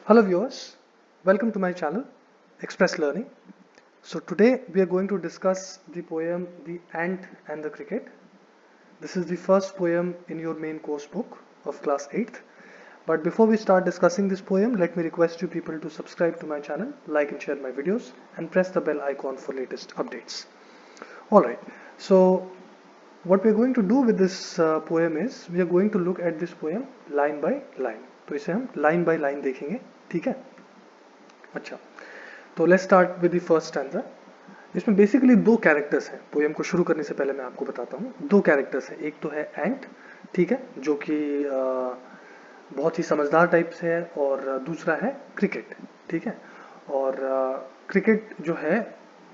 Hello viewers, welcome to my channel Express Learning. So today we are going to discuss the poem The Ant and the Cricket. This is the first poem in your main course book of class 8th. But before we start discussing this poem, let me request you people to subscribe to my channel, like and share my videos and press the bell icon for latest updates. Alright, so what we are going to do with this poem is we are going to look at this poem line by line. तो इसे हम line by line देखेंगे, ठीक है? अच्छा, तो let's start with the first stanza. इसमें basically दो कैरेक्टर्स हैं। पोएम को शुरू करने से पहले मैं आपको बताता हूँ, दो कैरेक्टर्स हैं। एक तो है एंट, ठीक है, जो कि बहुत ही समझदार टाइप से है, और दूसरा है क्रिकेट, ठीक है। और क्रिकेट जो है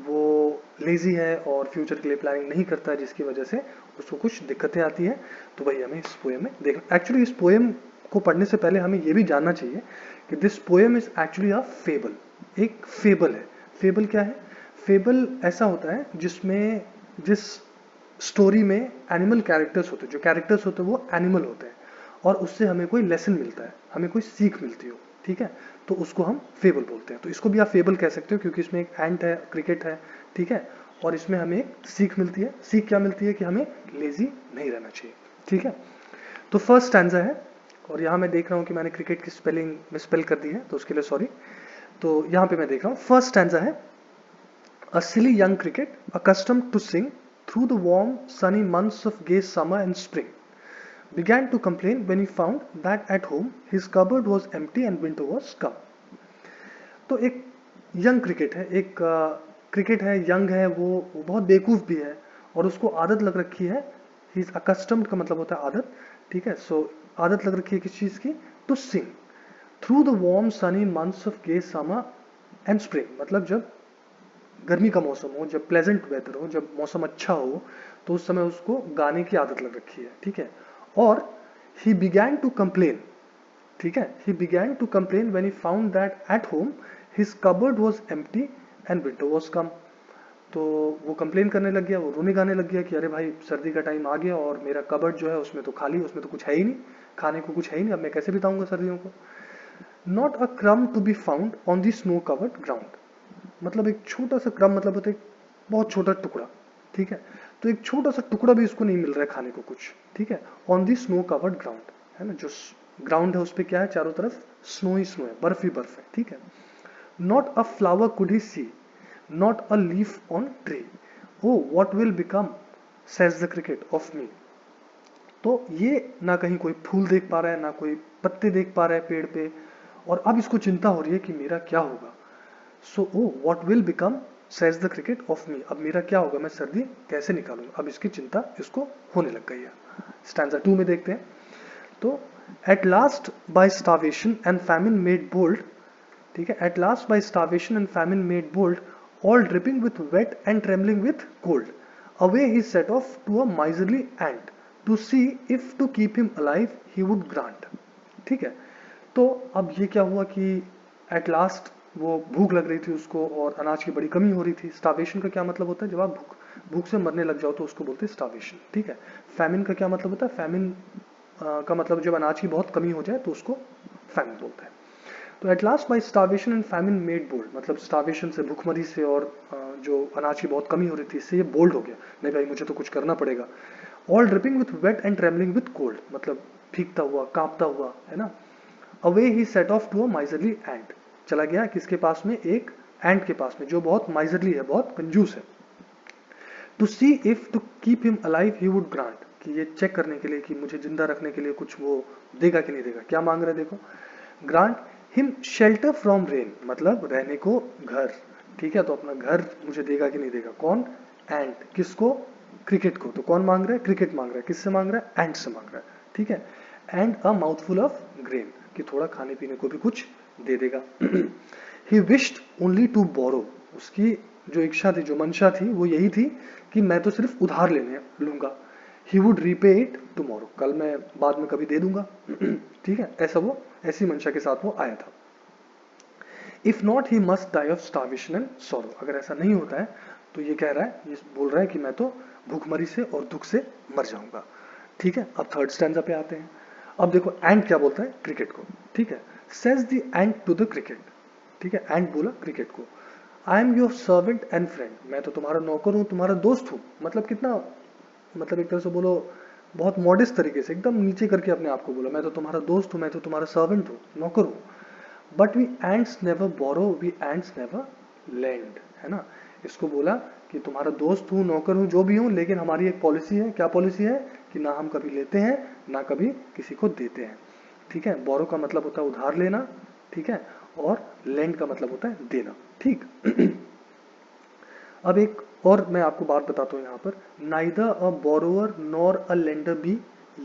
वो लेजी है और फ्यूचर के लिए प्लानिंग नहीं करता है, जिसकी वजह से उसको कुछ दिक्कतें आती हैं। तो वही हमें इस पोएम में देखना। एक्चुअली इस पोएम को पढ़ने से पहले हमें ये भी जानना चाहिए कि this poem is actually a fable. एक फेबल है। फेबल क्या है? फेबल ऐसा होता है जिस स्टोरी में एनिमल कैरेक्टर्स होते हैं, जो कैरेक्टर्स होते हैं वो एनिमल होते हैं, और उससे हमें कोई लेसन मिलता है, हमें कोई सीख मिलती हो, ठीक है, तो उसको हम फेबल बोलते हैं। तो इसको भी आप फेबल कह सकते हो, क्योंकि इसमें एक एंट है, क्रिकेट है, ठीक है, और इसमें हमें एक सीख मिलती है। सीख क्या मिलती है? कि हमें लेजी नहीं रहना चाहिए, ठीक है। तो फर्स्ट स्टैंजा है, और यहाँ मैं देख रहा हूँ कि मैंने क्रिकेट की स्पेलिंग मिसस्पेल कर दी है, तो उसके लिए सॉरी। तो यहाँ पे मैं देख रहा हूँ फर्स्ट स्टैंजा है, A silly young cricket, accustomed to sing through the warm, sunny months of gay summer and spring, began to complain when he found that at home his cupboard was empty and winter was come. तो एक young cricket है, एक cricket है, young है, वो बहुत बेवकूफ़ भी है, और उसको आदत लग रखी है। ही इज अकस्टम्ड का मतलब होता है आदत, ठीक है। सो आदत लग रखी है किस चीज़ की? To sing through the warm sunny months of gay summer and spring, मतलब जब गर्मी का मौसम हो, जब प्लेजेंट वेदर हो, जब मौसम अच्छा हो, तो उस समय उसको गाने की आदत लग रखी है, ठीक है। और ही बिगैन टू कंप्लेन, ठीक है, he began to complain when he found that at home his cupboard was empty and winter was come. तो वो कंप्लेन करने लग गया, वो रोने गाने लग गया कि अरे भाई, सर्दी का टाइम आ गया और मेरा कबर्ड जो है उसमें तो खाली, उसमें तो कुछ है ही नहीं, खाने को कुछ है ही नहीं, अब मैं कैसे बिताऊंगा सर्दियों को। Not a crumb to be found on the snow covered ground, मतलब एक छोटा सा क्रम मतलब होता है बहुत छोटा टुकड़ा, ठीक है। तो एक छोटा सा टुकड़ा भी उसको नहीं मिल रहा है खाने को कुछ, ठीक है। On the snow covered ground, है ना, जो ग्राउंड है उस पर क्या है? चारों तरफ स्नो ही स्नो है, बर्फ ही बर्फ है, ठीक है। Not a flower could he see, not a leaf on tree, oh what will become says the cricket of me. तो ये ना कहीं कोई फूल देख पा रहा है, ना कोई पत्ते देख पा रहा है पेड़ पे, और अब इसको चिंता हो रही है कि मेरा क्या होगा। So oh what will become says the cricket of me, अब मेरा क्या होगा, मैं सर्दी कैसे निकालूंगा, अब इसकी चिंता इसको होने लग गई है। स्टैंजा 2 में देखते हैं। तो at last by starvation and famine made bold, ठीक है, at last by starvation and famine made bold, all dripping with wet and trembling with cold, away he set off to a miserly ant to see if to keep him alive he would grant, ठीक है। तो अब ये क्या हुआ कि at last वो भूख लग रही थी उसको, और अनाज की बड़ी कमी हो रही थी। स्टार्वेशन का क्या मतलब होता है? जब आप भूख से मरने लग जाओ तो उसको बोलते हैं स्टार्वेशन, ठीक है। फैमिन का क्या मतलब होता है? फैमिन का मतलब जब अनाज की बहुत कमी हो जाए तो उसको फैमिन बोलते हैं। तो at last by starvation and famine made bold, मतलब स्टार्वेशन से, भूखमरी से, और जो अनाज की बहुत कमी हो रही थी, इससे ये बोल्ड हो गया, नहीं भाई मुझे तो कुछ करना पड़ेगा। All dripping with wet and trembling with cold, मतलब भीगता हुआ, कांपता हुआ, है ना। Away he set off to a miserly ant, चला गया किसके पास में? एक एंट के पास में, जो बहुत माइजरली है, बहुत कंजूस है। To see if to keep him alive he would grant, कि ये चेक करने के लिए कि मुझे जिंदा रखने के लिए कुछ वो देगा कि नहीं देगा। क्या मांग रहा है देखो, grant him shelter from rain, मतलब रहने को घर, ठीक है। तो अपना घर मुझे देगा कि नहीं देगा। कौन? एंट। किसको? क्रिकेट को। तो कौन मांग रहा है? क्रिकेट मांग रहा है। किससे मांग रहा है? एंट से मांग रहा है, ठीक है। And a mouthful of grain, कि थोड़ा खाने पीने को भी कुछ दे देगा। He wished only to borrow, उसकी जो इच्छा थी, जो मंशा थी, वो यही थी कि मैं तो सिर्फ उधार लेने लूंगा। He would repay it tomorrow, कल मैं बाद में कभी दे दूंगा, ठीक है। ऐसा वो, ऐसी मंशा के साथ वो आया था। If not he must die of starvation and sorrow, अगर ऐसा नहीं होता है तो ये कह रहा है, ये बोल रहा है कि मैं तो भूखमरी से और दुख से मर जाऊंगा, ठीक है। अब थर्ड स्टैंजा पे आते हैं। अब देखो एंड क्या बोलता है क्रिकेट को, ठीक है। Says the ant to the cricket, ठीक है, एंट बोला क्रिकेट को, I am your servant and friend, मैं तो तुम्हारा नौकर हूँ, तुम्हारा दोस्त हूँ। मतलब कितना, मतलब एक तरह से बोलो बहुत मॉडेस्ट तरीके से, एकदम नीचे करके अपने आप को बोला, मैं तो तुम्हारा दोस्त हूँ, मैं तो तुम्हारा सर्वेंट हूँ, नौकर हूँ। But we ants never borrow, we ants never lend, है ना। इसको बोला कि तुम्हारा दोस्त हूँ, नौकर हूँ, जो भी हूँ, लेकिन हमारी एक पॉलिसी है। क्या पॉलिसी है? कि ना हम कभी लेते हैं ना कभी किसी को देते हैं, ठीक है। बोरो का मतलब होता है उधार लेना, ठीक है, और लैंड का मतलब होता है देना, ठीक। अब एक और मैं आपको बात बताता हूँ यहाँ पर, neither a borrower nor a lender be,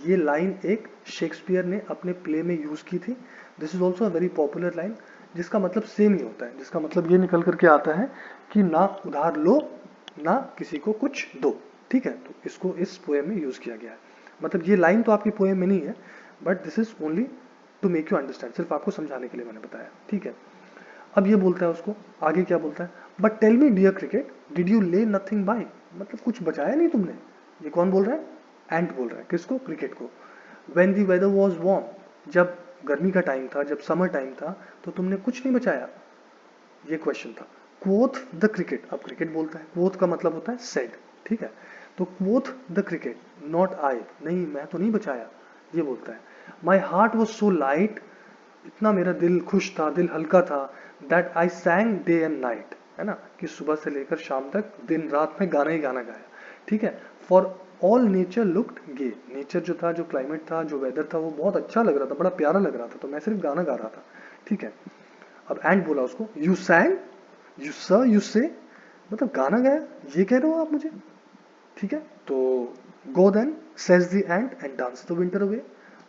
ये लाइन एक शेक्सपियर ने अपने प्ले में यूज की थी। This is also a very popular line, जिसका मतलब सेम ही होता है, जिसका मतलब ये निकल करके आता है कि ना उधार लो ना किसी को कुछ दो, ठीक है। तो इसको इस पोएम में यूज किया गया है। मतलब ये लाइन तो आपकी पोएम में नहीं है, but this is only to make you understand, सिर्फ आपको समझाने के लिए मैंने बताया, ठीक है। अब ये बोलता है उसको, आगे क्या बोलता है, but tell me dear cricket did you lay nothing by, मतलब कुछ बचाया नहीं तुमने। ये कौन बोल रहा है? एंट बोल रहा है, किसको? क्रिकेट को। When the weather was warm, जब गर्मी का टाइम था, जब समर टाइम था, तो तुमने कुछ नहीं बचाया, ये क्वेश्चन था। क्वोथ द क्रिकेट, अब क्रिकेट बोलता है, क्वोथ का मतलब होता है सेड, ठीक है। तो क्वोथ द क्रिकेट नॉट आई, नहीं मैं तो नहीं बचाया, ये बोलता है। My heart was so light, इतना मेरा दिल खुश था, दिल हल्का था, that I सैंग day and night, है ना, कि सुबह से लेकर शाम तक दिन रात में गाना ही गाना गाया, ठीक है। For all nature looked gay, nature जो था, जो क्लाइमेट था, जो वेदर था, वो बहुत अच्छा लग रहा था, बड़ा प्यारा लग रहा था, तो मैं सिर्फ गाना गा रहा था, ठीक है। अब एंड बोला उसको, यू सैंग, यू सर, यू से, मतलब गाना गाया, ये कह रहे हो आप मुझे, ठीक है। तो go then says the ant and dance the winter away,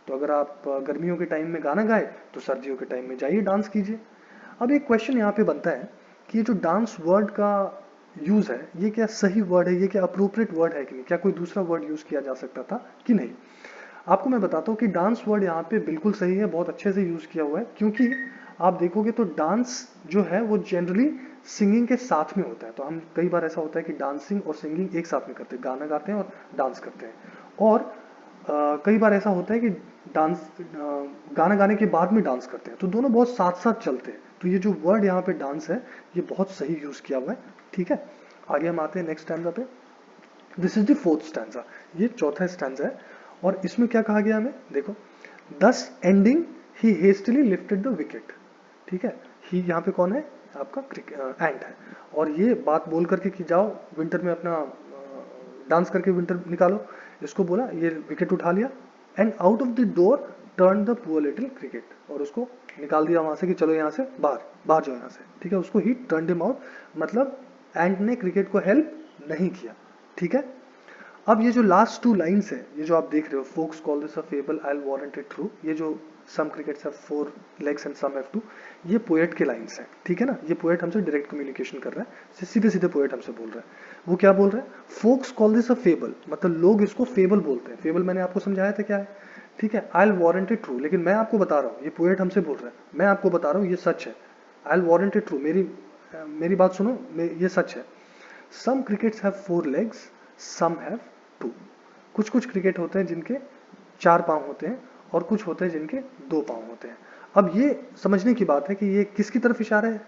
तो अगर आप गर्मियों के टाइम में गाना गाए तो सर्दियों के टाइम में जाइए डांस कीजिए। अब एक क्वेश्चन यहाँ पे बनता है कि ये जो डांस वर्ड का यूज है, ये क्या सही वर्ड है, ये क्या अप्रोप्रिएट वर्ड है कि नहीं, क्या कोई दूसरा वर्ड यूज किया जा सकता था कि नहीं। आपको मैं बताता हूँ कि डांस वर्ड यहाँ पे बिल्कुल सही है, बहुत अच्छे से यूज किया हुआ है, क्योंकि आप देखोगे तो डांस जो है वो जनरली सिंगिंग के साथ में होता है। तो हम कई बार ऐसा होता है कि डांसिंग और सिंगिंग एक साथ में करते हैं, गाना गाते हैं और डांस करते हैं। और कई बार ऐसा होता है कि डांस गाना गाने के बाद में डांस करते हैं, तो दोनों बहुत साथ साथ चलते हैं। तो ये जो वर्ड यहाँ पे डांस है, ये बहुत सही यूज किया हुआ है, ठीक है। आगे हम आते हैं नेक्स्ट स्टैंजा पे। This is the fourth stanza, ये चौथा स्टैंजा है। और इसमें क्या कहा गया हमें, देखो, दस ending he hastily lifted the wicket, ठीक है। ही यहाँ पे कौन है? आपका एंट है। और ये बात बोल करके कि जाओ विंटर में अपना डांस करके विंटर निकालो, इसको बोला, ये विकेट उठा लिया, and out of the door turn the poor little cricket, और उसको निकाल दिया वहां से कि चलो यहाँ से बाहर, बाहर जाओ यहाँ से, ठीक है। उसको ही टर्न हिम आउट, मतलब एंट ने क्रिकेट को हेल्प नहीं किया, ठीक है। अब ये जो लास्ट टू लाइंस है, ये जो आप देख रहे हो, folks call this a fable, I will warrant it true, ये जो some crickets have 4 legs and some have 2, ये पोएट के लाइंस हैं, ठीक है ना। ये पोएट हमसे डायरेक्ट कम्युनिकेशन कर रहा है, सीधे सीधे पोएट हमसे बोल रहा है। वो क्या बोल रहा है? Folks call this a fable, मतलब लोग इसको फेबल बोलते हैं। फेबल मैंने आपको समझाया था क्या है, ठीक है। I will warrant it true, लेकिन मैं आपको बता रहा हूँ, ये पोएट हमसे बोल रहा है, मैं आपको बता रहा हूँ ये सच है। I will warrant it true, मेरी बात सुनो, ये सच है। Some crickets have 4 legs, some have 2, कुछ कुछ क्रिकेट होते हैं जिनके 4 पांव होते हैं और कुछ होते हैं जिनके 2 पांव होते हैं। अब ये समझने की बात है कि ये किसकी तरफ इशारा है,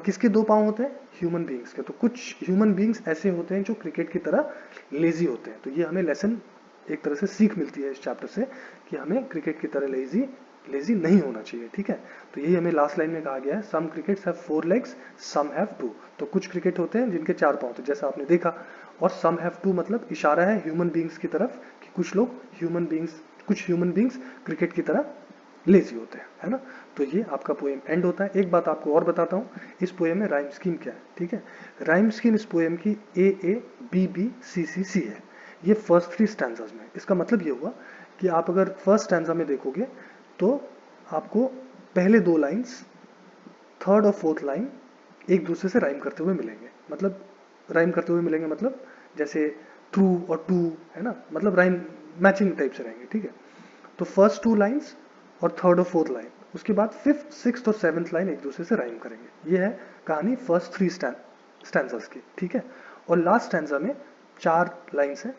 किसके 2 पांव होते हैं? ह्यूमन बींग्स के। तो कुछ ह्यूमन बींग्स ऐसे होते हैं जो क्रिकेट की तरह लेजी होते हैं। तो ये हमें लेसन, एक तरह से सीख मिलती है इस चैप्टर से, कि हमें क्रिकेट की तरह लेजी नहीं होना चाहिए, ठीक है। तो यही हमें लास्ट लाइन में कहा गया है, some crickets have 4 legs, some have 2, तो कुछ क्रिकेट होते हैं जिनके 4 पांव होते हैं, जैसा आपने देखा। और सम हैव 2 मतलब इशारा है ह्यूमन बींग्स की तरफ, कि कुछ ह्यूमन बींग्स क्रिकेट की तरह लेजी होते हैं, है ना। तो ये आपका पोएम एंड होता है। एक बात आपको और बताता हूँ, इस पोएम में राइम स्कीम क्या है, ठीक है। राइम स्कीम इस पोएम की A A B B C C C है, ये फर्स्ट 3 स्टैंजाज में। इसका मतलब ये हुआ कि आप अगर फर्स्ट स्टैंजा में देखोगे तो आपको पहले 2 लाइंस, थर्ड और फोर्थ लाइन एक दूसरे से राइम करते हुए मिलेंगे। मतलब राइम करते हुए मिलेंगे मतलब जैसे ट्रू और टू, है ना, मतलब राइम मैचिंग टाइप से रहेंगे, ठीक है। तो फर्स्ट 2 लाइंस और थर्ड और फोर्थ लाइन, उसके बाद फिफ्थ, सिक्स्थ और सेवंथ लाइन एक दूसरे से राइम करेंगे। ये है कहानी फर्स्ट 3 स्टैंजास की, ठीक है। और लास्ट स्टैंजा में 4 लाइंस है,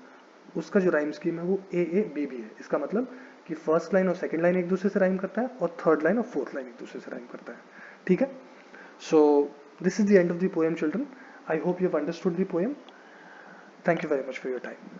उसका जो राइम स्कीम है वो A A B B है। इसका मतलब कि फर्स्ट लाइन और सेकंड लाइन एक दूसरे से राइम करता है और थर्ड लाइन और फोर्थ लाइन एक दूसरे से राइम करता है. ठीक है. So this is the end of the poem children. I hope you have understood the poem. Thank you very much for your time.